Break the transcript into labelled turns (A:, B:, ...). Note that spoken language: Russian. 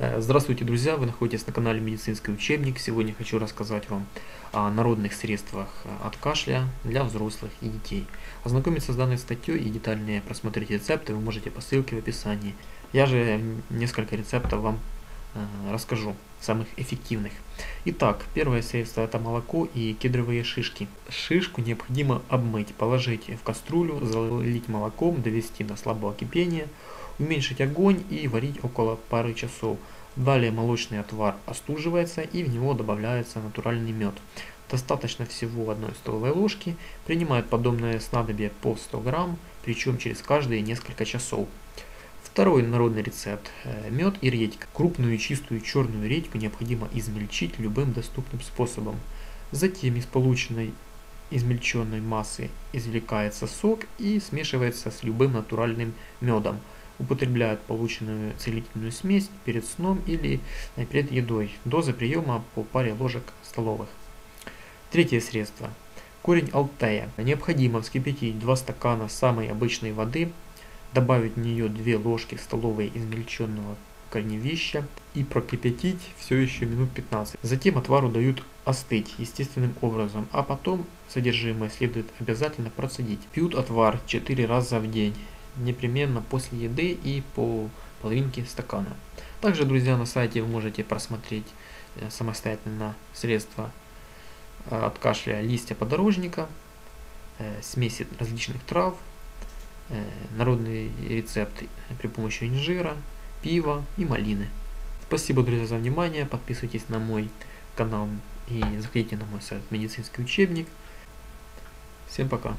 A: Здравствуйте, друзья! Вы находитесь на канале Медицинский учебник. Сегодня хочу рассказать вам о народных средствах от кашля для взрослых и детей. Ознакомиться с данной статьей и детальнее просмотреть рецепты вы можете по ссылке в описании. Я же несколько рецептов вам расскажу, самых эффективных. Итак, первое средство — это молоко и кедровые шишки. Шишку необходимо обмыть, положить в кастрюлю, залить молоком, довести до слабого кипения, уменьшить огонь и варить около пары часов. Далее молочный отвар остуживается и в него добавляется натуральный мед. Достаточно всего 1 столовой ложки. Принимают подобное снадобье по 100 грамм, причем через каждые несколько часов. Второй народный рецепт – мед и редька. Крупную и чистую черную редьку необходимо измельчить любым доступным способом. Затем из полученной измельченной массы извлекается сок и смешивается с любым натуральным медом. Употребляют полученную целительную смесь перед сном или перед едой. Доза приема по паре ложек столовых. Третье средство. Корень алтея. Необходимо вскипятить 2 стакана самой обычной воды, добавить в нее 2 ложки столовые измельченного корневища и прокипятить все еще минут 15. Затем отвару дают остыть естественным образом, а потом содержимое следует обязательно процедить. Пьют отвар 4 раза в день, непременно после еды и по половинке стакана. Также, друзья, на сайте вы можете просмотреть самостоятельно средства от кашля: листья подорожника, смеси различных трав, народный рецепт при помощи инжира, пива и малины. Спасибо, друзья, за внимание. Подписывайтесь на мой канал и заходите на мой сайт Медицинский учебник. Всем пока.